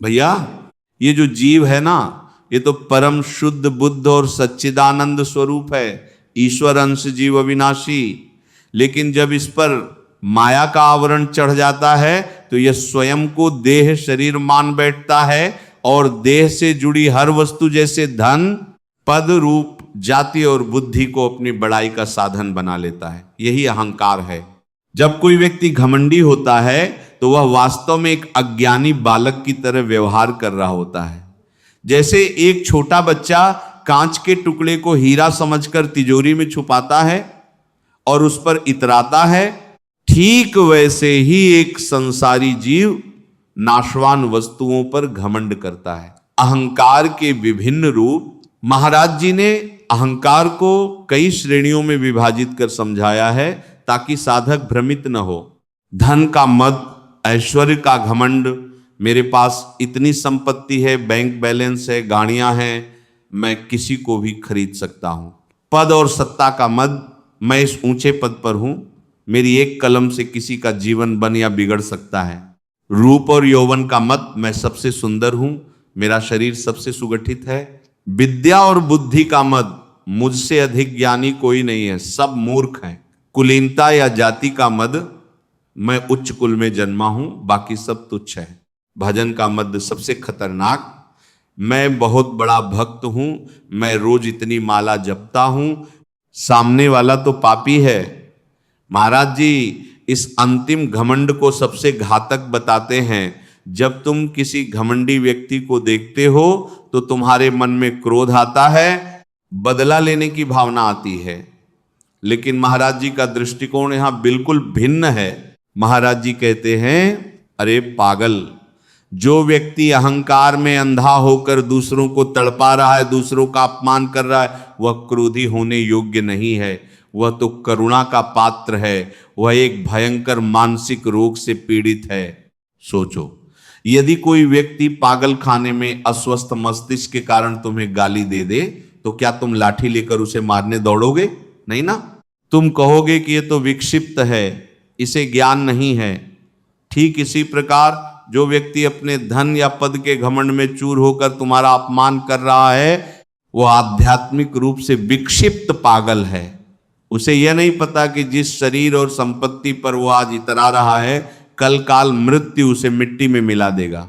भैया ये जो जीव है ना, ये तो परम शुद्ध बुद्ध और सच्चिदानंद स्वरूप है, ईश्वर अंश जीव अविनाशी। लेकिन जब इस पर माया का आवरण चढ़ जाता है तो यह स्वयं को देह शरीर मान बैठता है और देह से जुड़ी हर वस्तु जैसे धन पद रूप जाति और बुद्धि को अपनी बड़ाई का साधन बना लेता है। यही अहंकार है। जब कोई व्यक्ति घमंडी होता है तो वह वास्तव में एक अज्ञानी बालक की तरह व्यवहार कर रहा होता है। जैसे एक छोटा बच्चा कांच के टुकड़े को हीरा समझकर तिजोरी में छुपाता है और उस पर इतराता है, ठीक वैसे ही एक संसारी जीव नाशवान वस्तुओं पर घमंड करता है। अहंकार के विभिन्न रूप। महाराज जी ने अहंकार को कई श्रेणियों में विभाजित कर समझाया है ताकि साधक भ्रमित न हो। धन का मद, ऐश्वर्य का घमंड, मेरे पास इतनी संपत्ति है, बैंक बैलेंस है, गाड़ियां हैं, मैं किसी को भी खरीद सकता हूं। पद और सत्ता का मद, मैं इस ऊंचे पद पर हूं, मेरी एक कलम से किसी का जीवन बन या बिगड़ सकता है। रूप और यौवन का मत, मैं सबसे सुंदर हूं, मेरा शरीर सबसे सुगठित है। विद्या और बुद्धि का मत, मुझसे अधिक ज्ञानी कोई नहीं है, सब मूर्ख हैं। कुलीनता या जाति का मद, मैं उच्च कुल में जन्मा हूं, बाकी सब तुच्छ है। भजन का मद सबसे खतरनाक, मैं बहुत बड़ा भक्त हूं, मैं रोज इतनी माला जपता हूं, सामने वाला तो पापी है। महाराज जी इस अंतिम घमंड को सबसे घातक बताते हैं। जब तुम किसी घमंडी व्यक्ति को देखते हो तो तुम्हारे मन में क्रोध आता है, बदला लेने की भावना आती है। लेकिन महाराज जी का दृष्टिकोण यहां बिल्कुल भिन्न है। महाराज जी कहते हैं, अरे पागल, जो व्यक्ति अहंकार में अंधा होकर दूसरों को तड़पा रहा है, दूसरों का अपमान कर रहा है, वह क्रोधी होने योग्य नहीं है, वह तो करुणा का पात्र है, वह एक भयंकर मानसिक रोग से पीड़ित है। सोचो, यदि कोई व्यक्ति पागल खाने में अस्वस्थ मस्तिष्क के कारण तुम्हें गाली दे दे तो क्या तुम लाठी लेकर उसे मारने दौड़ोगे? नहीं ना, तुम कहोगे कि यह तो विक्षिप्त है, इसे ज्ञान नहीं है। ठीक इसी प्रकार जो व्यक्ति अपने धन या पद के घमंड में चूर होकर तुम्हारा अपमान कर रहा है, वह आध्यात्मिक रूप से विक्षिप्त पागल है। उसे यह नहीं पता कि जिस शरीर और संपत्ति पर वह आज इतरा रहा है, कल काल मृत्यु उसे मिट्टी में मिला देगा।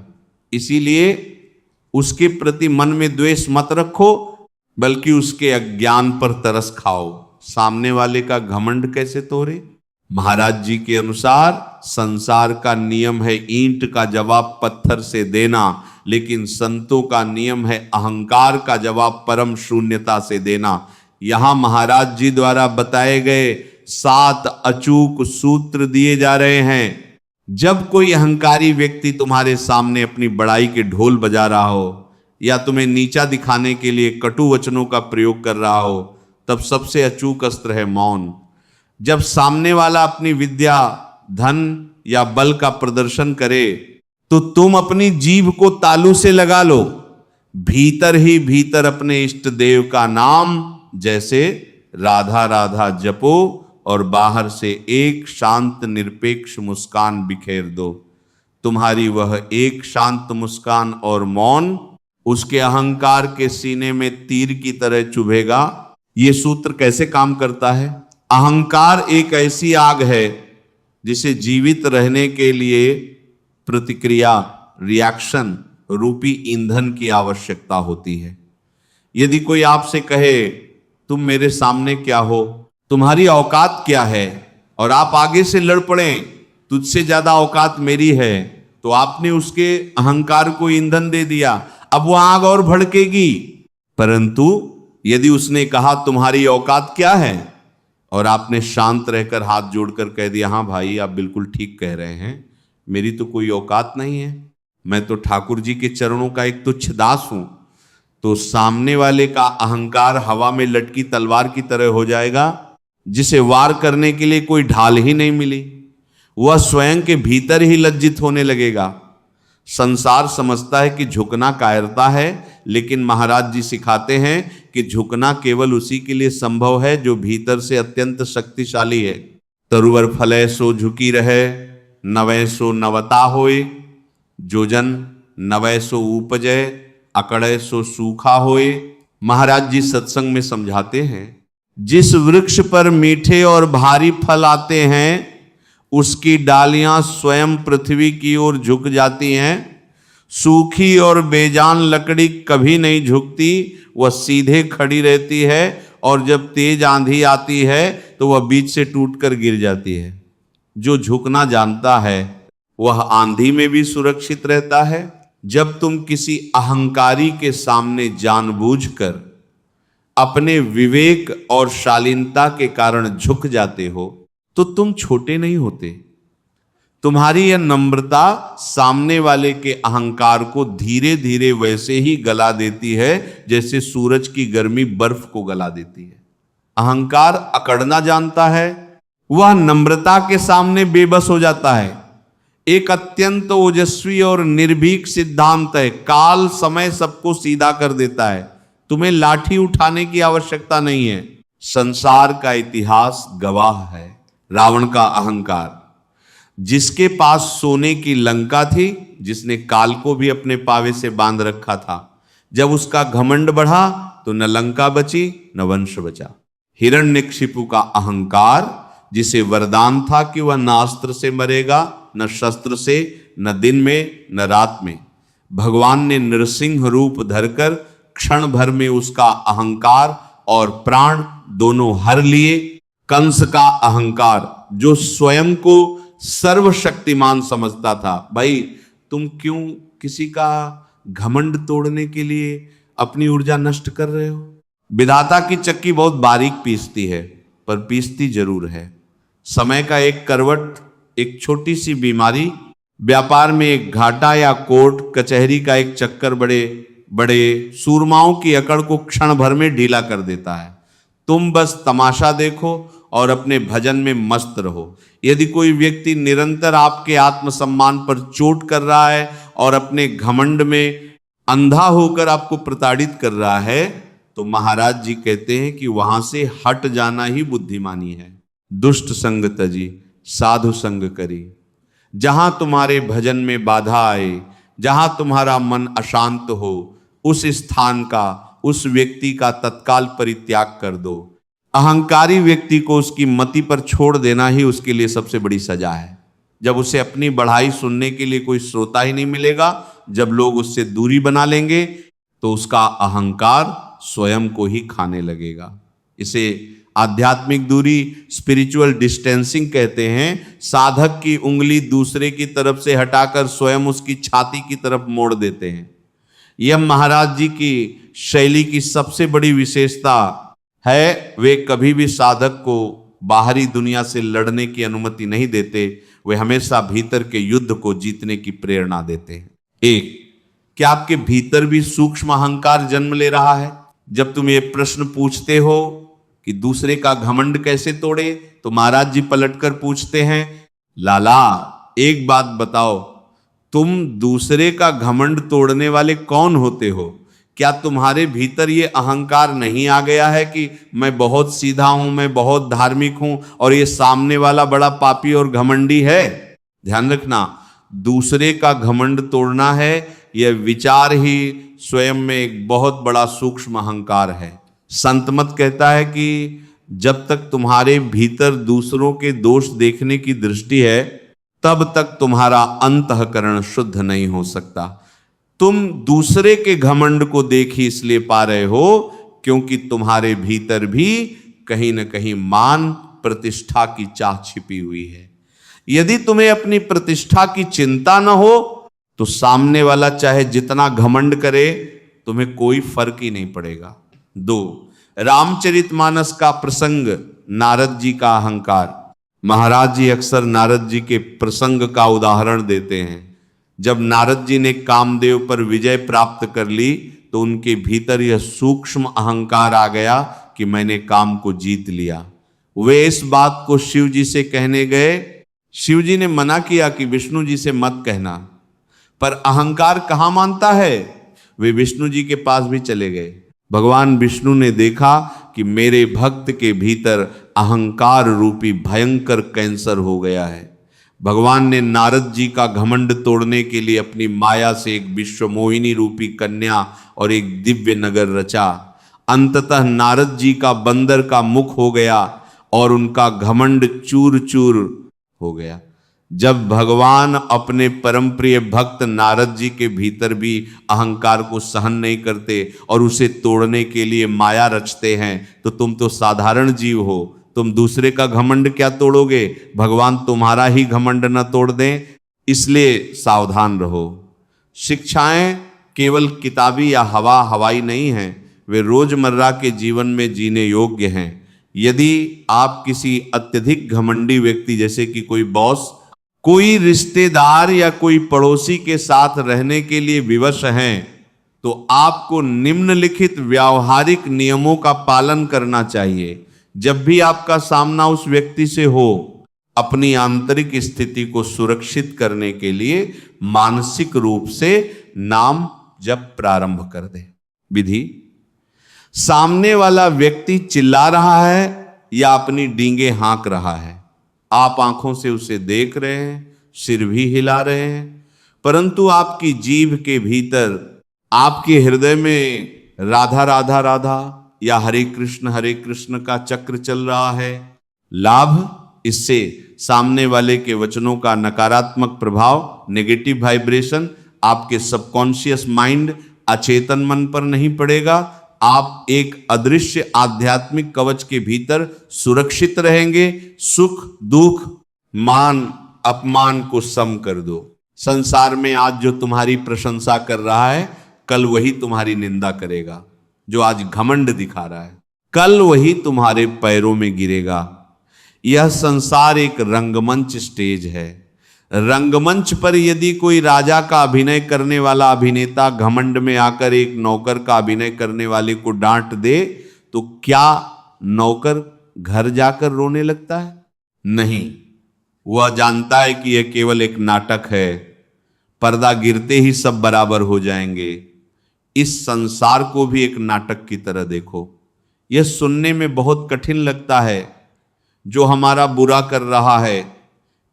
इसीलिए उसके प्रति मन में द्वेष मत रखो, बल्कि उसके अज्ञान पर तरस खाओ। सामने वाले का घमंड कैसे तोड़े? महाराज जी के अनुसार संसार का नियम है ईंट का जवाब पत्थर से देना, लेकिन संतों का नियम है अहंकार का जवाब परम शून्यता से देना। यहां महाराज जी द्वारा बताए गए 7 अचूक सूत्र दिए जा रहे हैं। जब कोई अहंकारी व्यक्ति तुम्हारे सामने अपनी बड़ाई के ढोल बजा रहा हो या तुम्हें नीचा दिखाने के लिए कटु वचनों का प्रयोग कर रहा हो, तब सबसे अचूक अस्त्र है मौन। जब सामने वाला अपनी विद्या, धन या बल का प्रदर्शन करे तो तुम अपनी जीभ को तालू से लगा लो, भीतर ही भीतर अपने इष्ट देव का नाम जैसे राधा राधा जपो और बाहर से एक शांत निरपेक्ष मुस्कान बिखेर दो। तुम्हारी वह एक शांत मुस्कान और मौन उसके अहंकार के सीने में तीर की तरह चुभेगा। ये सूत्र कैसे काम करता है? अहंकार एक ऐसी आग है जिसे जीवित रहने के लिए प्रतिक्रिया, रिएक्शन रूपी ईंधन की आवश्यकता होती है। यदि कोई आपसे कहे तुम मेरे सामने क्या हो, तुम्हारी औकात क्या है, और आप आगे से लड़ पड़े तुझसे ज्यादा औकात मेरी है, तो आपने उसके अहंकार को ईंधन दे दिया। अब वो आग और भड़केगी। परंतु यदि उसने कहा तुम्हारी औकात क्या है, और आपने शांत रहकर हाथ जोड़कर कह दिया हाँ भाई आप बिल्कुल ठीक कह रहे हैं, मेरी तो कोई औकात नहीं है, मैं तो ठाकुर जी के चरणों का एक तुच्छ दास हूं, तो सामने वाले का अहंकार हवा में लटकी तलवार की तरह हो जाएगा, जिसे वार करने के लिए कोई ढाल ही नहीं मिली। वह स्वयं के भीतर ही लज्जित होने लगेगा। संसार समझता है कि झुकना कायरता है, लेकिन महाराज जी सिखाते हैं कि झुकना केवल उसी के लिए संभव है जो भीतर से अत्यंत शक्तिशाली है। तरुवर फले सो झुकी रहे, नवै सो नवता होए, जो जन नवै सो उपजय, अकड़ै सो सूखा होए। महाराज जी सत्संग में समझाते हैं, जिस वृक्ष पर मीठे और भारी फल आते हैं उसकी डालियां स्वयं पृथ्वी की ओर झुक जाती हैं। सूखी और बेजान लकड़ी कभी नहीं झुकती, वह सीधे खड़ी रहती है, और जब तेज आंधी आती है तो वह बीच से टूटकर गिर जाती है। जो झुकना जानता है वह आंधी में भी सुरक्षित रहता है। जब तुम किसी अहंकारी के सामने जानबूझकर अपने विवेक और शालीनता के कारण झुक जाते हो तो तुम छोटे नहीं होते। तुम्हारी यह नम्रता सामने वाले के अहंकार को धीरे धीरे वैसे ही गला देती है जैसे सूरज की गर्मी बर्फ को गला देती है। अहंकार अकड़ना जानता है, वह नम्रता के सामने बेबस हो जाता है। एक अत्यंत ओजस्वी और निर्भीक सिद्धांत है, काल समय सबको सीधा कर देता है। तुम्हें लाठी उठाने की आवश्यकता नहीं है। संसार का इतिहास गवाह है। रावण का अहंकार, जिसके पास सोने की लंका थी, जिसने काल को भी अपने पावे से बांध रखा था, जब उसका घमंड बढ़ा तो न लंका बची न वंश बचा। हिरण्यकशिपु का अहंकार, जिसे वरदान था कि वह न अस्त्र से मरेगा न शस्त्र से, न दिन में न रात में, भगवान ने नृसिंह रूप धरकर क्षण भर में उसका अहंकार और प्राण दोनों हर लिए। कंस का अहंकार, जो स्वयं को सर्वशक्तिमान समझता था, भाई तुम क्यों किसी का घमंड तोड़ने के लिए अपनी ऊर्जा नष्ट कर रहे हो। विधाता की चक्की बहुत बारीक पीसती है, पर पीसती जरूर है। समय का एक करवट, एक छोटी सी बीमारी, व्यापार में एक घाटा या कोर्ट कचहरी का एक चक्कर बड़े बड़े सूरमाओं की अकड़ को क्षण भर में ढीला कर देता है। तुम बस तमाशा देखो और अपने भजन में मस्त रहो। यदि कोई व्यक्ति निरंतर आपके आत्मसम्मान पर चोट कर रहा है और अपने घमंड में अंधा होकर आपको प्रताड़ित कर रहा है, तो महाराज जी कहते हैं कि वहां से हट जाना ही बुद्धिमानी है। दुष्ट संग तजी साधु संग करी। जहां तुम्हारे भजन में बाधा आए, जहां तुम्हारा मन अशांत हो, उस स्थान का, उस व्यक्ति का तत्काल परित्याग कर दो। अहंकारी व्यक्ति को उसकी मति पर छोड़ देना ही उसके लिए सबसे बड़ी सजा है। जब उसे अपनी बढ़ाई सुनने के लिए कोई श्रोता ही नहीं मिलेगा, जब लोग उससे दूरी बना लेंगे, तो उसका अहंकार स्वयं को ही खाने लगेगा। इसे आध्यात्मिक दूरी, स्पिरिचुअल डिस्टेंसिंग कहते हैं। साधक की उंगली दूसरे की तरफ से हटाकर स्वयं उसकी छाती की तरफ मोड़ देते हैं। यह महाराज जी की शैली की सबसे बड़ी विशेषता है। वे कभी भी साधक को बाहरी दुनिया से लड़ने की अनुमति नहीं देते, वे हमेशा भीतर के युद्ध को जीतने की प्रेरणा देते हैं। एक, क्या आपके भीतर भी सूक्ष्म अहंकार जन्म ले रहा है? जब तुम ये प्रश्न पूछते हो कि दूसरे का घमंड कैसे तोड़े, तो महाराज जी पलटकर पूछते हैं, लाला एक बात बताओ, तुम दूसरे का घमंड तोड़ने वाले कौन होते हो? क्या तुम्हारे भीतर ये अहंकार नहीं आ गया है कि मैं बहुत सीधा हूं, मैं बहुत धार्मिक हूं और ये सामने वाला बड़ा पापी और घमंडी है? ध्यान रखना, दूसरे का घमंड तोड़ना है, यह विचार ही स्वयं में एक बहुत बड़ा सूक्ष्म अहंकार है। संत मत कहता है कि जब तक तुम्हारे भीतर दूसरों के दोष देखने की दृष्टि है, तब तक तुम्हारा अंतःकरण शुद्ध नहीं हो सकता। तुम दूसरे के घमंड को देख ही इसलिए पा रहे हो क्योंकि तुम्हारे भीतर भी कहीं न कहीं मान प्रतिष्ठा की चाह छिपी हुई है। यदि तुम्हें अपनी प्रतिष्ठा की चिंता न हो तो सामने वाला चाहे जितना घमंड करे, तुम्हें कोई फर्क ही नहीं पड़ेगा। 2, रामचरितमानस का प्रसंग, नारद जी का अहंकार। महाराज जी अक्सर नारद जी के प्रसंग का उदाहरण देते हैं। जब नारद जी ने कामदेव पर विजय प्राप्त कर ली तो उनके भीतर यह सूक्ष्म अहंकार आ गया कि मैंने काम को जीत लिया। वे इस बात को शिव जी से कहने गए। शिव जी ने मना किया कि विष्णु जी से मत कहना, पर अहंकार कहाँ मानता है। वे विष्णु जी के पास भी चले गए। भगवान विष्णु ने देखा कि मेरे भक्त के भीतर अहंकार रूपी भयंकर कैंसर हो गया है। भगवान ने नारद जी का घमंड तोड़ने के लिए अपनी माया से एक विश्वमोहिनी रूपी कन्या और एक दिव्य नगर रचा। अंततः नारद जी का बंदर का मुख हो गया और उनका घमंड चूर चूर हो गया। जब भगवान अपने परम प्रिय भक्त नारद जी के भीतर भी अहंकार को सहन नहीं करते और उसे तोड़ने के लिए माया रचते हैं, तो तुम तो साधारण जीव हो, तुम दूसरे का घमंड क्या तोड़ोगे? भगवान तुम्हारा ही घमंड न तोड़ दें, इसलिए सावधान रहो। शिक्षाएं केवल किताबी या हवाई नहीं हैं, वे रोजमर्रा के जीवन में जीने योग्य हैं। यदि आप किसी अत्यधिक घमंडी व्यक्ति जैसे कि कोई बॉस, कोई रिश्तेदार या कोई पड़ोसी के साथ रहने के लिए विवश हैं, तो आपको निम्नलिखित व्यावहारिक नियमों का पालन करना चाहिए। जब भी आपका सामना उस व्यक्ति से हो, अपनी आंतरिक स्थिति को सुरक्षित करने के लिए मानसिक रूप से नाम जप प्रारंभ कर दे। विधि: सामने वाला व्यक्ति चिल्ला रहा है या अपनी डींगे हाँक रहा है, आप आंखों से उसे देख रहे हैं, सिर भी हिला रहे हैं, परंतु आपकी जीभ के भीतर, आपके हृदय में राधा राधा राधा या हरे कृष्ण का चक्र चल रहा है। लाभ: इससे सामने वाले के वचनों का नकारात्मक प्रभाव, नेगेटिव वाइब्रेशन आपके सबकॉन्शियस माइंड, अचेतन मन पर नहीं पड़ेगा। आप एक अदृश्य आध्यात्मिक कवच के भीतर सुरक्षित रहेंगे। सुख दुख मान अपमान को सम कर दो। संसार में आज जो तुम्हारी प्रशंसा कर रहा है, कल वही तुम्हारी निंदा करेगा। जो आज घमंड दिखा रहा है, कल वही तुम्हारे पैरों में गिरेगा। यह संसार एक रंगमंच स्टेज है। रंगमंच पर यदि कोई राजा का अभिनय करने वाला अभिनेता घमंड में आकर एक नौकर का अभिनय करने वाले को डांट दे, तो क्या नौकर घर जाकर रोने लगता है? नहीं, वह जानता है कि यह केवल एक नाटक है, पर्दा गिरते ही सब बराबर हो जाएंगे। इस संसार को भी एक नाटक की तरह देखो। यह सुनने में बहुत कठिन लगता है। जो हमारा बुरा कर रहा है,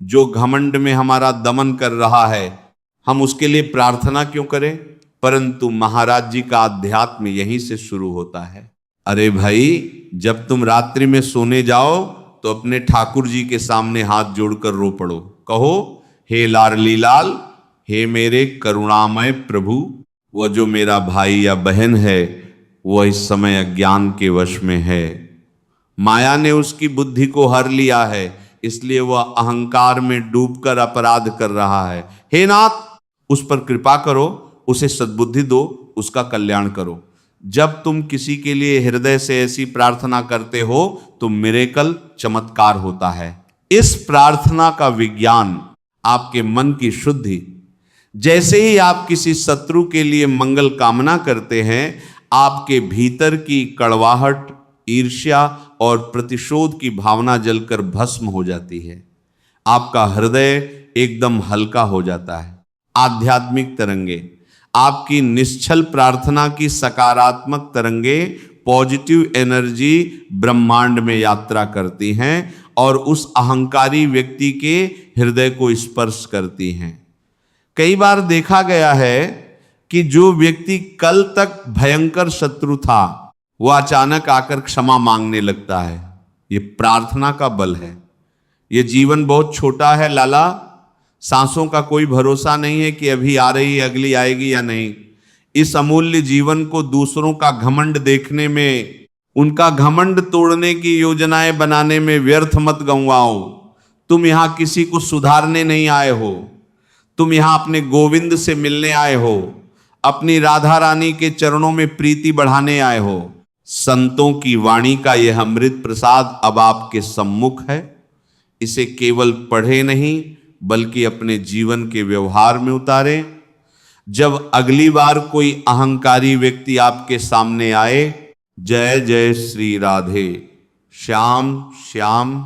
जो घमंड में हमारा दमन कर रहा है, हम उसके लिए प्रार्थना क्यों करें? परंतु महाराज जी का अध्यात्म यहीं से शुरू होता है। अरे भाई, जब तुम रात्रि में सोने जाओ तो अपने ठाकुर जी के सामने हाथ जोड़कर रो पड़ो। कहो, हे लाडली लाल, हे मेरे करुणामय प्रभु, वह जो मेरा भाई या बहन है वह इस समय अज्ञान के वश में है। माया ने उसकी बुद्धि को हर लिया है, इसलिए वह अहंकार में डूबकर अपराध कर रहा है। हे नाथ, उस पर कृपा करो, उसे सद्बुद्धि दो, उसका कल्याण करो। जब तुम किसी के लिए हृदय से ऐसी प्रार्थना करते हो तो मिरेकल, चमत्कार होता है। इस प्रार्थना का विज्ञान आपके मन की शुद्धि। जैसे ही आप किसी शत्रु के लिए मंगल कामना करते हैं, आपके भीतर की कड़वाहट, ईर्ष्या और प्रतिशोध की भावना जलकर भस्म हो जाती है। आपका हृदय एकदम हल्का हो जाता है। आध्यात्मिक तरंगे, आपकी निश्चल प्रार्थना की सकारात्मक तरंगे, पॉजिटिव एनर्जी ब्रह्मांड में यात्रा करती हैं और उस अहंकारी व्यक्ति के हृदय को स्पर्श करती हैं। कई बार देखा गया है कि जो व्यक्ति कल तक भयंकर शत्रु था, वह अचानक आकर क्षमा मांगने लगता है। ये प्रार्थना का बल है। ये जीवन बहुत छोटा है लाला, सांसों का कोई भरोसा नहीं है कि अभी आ रही है, अगली आएगी या नहीं। इस अमूल्य जीवन को दूसरों का घमंड देखने में, उनका घमंड तोड़ने की योजनाएं बनाने में व्यर्थ मत गंवाओ। तुम यहां किसी को सुधारने नहीं आए हो, तुम यहां अपने गोविंद से मिलने आए हो, अपनी राधा रानी के चरणों में प्रीति बढ़ाने आए हो। संतों की वाणी का यह अमृत प्रसाद अब आपके सम्मुख है। इसे केवल पढ़े नहीं बल्कि अपने जीवन के व्यवहार में उतारें। जब अगली बार कोई अहंकारी व्यक्ति आपके सामने आए, जय जय श्री राधे, श्याम श्याम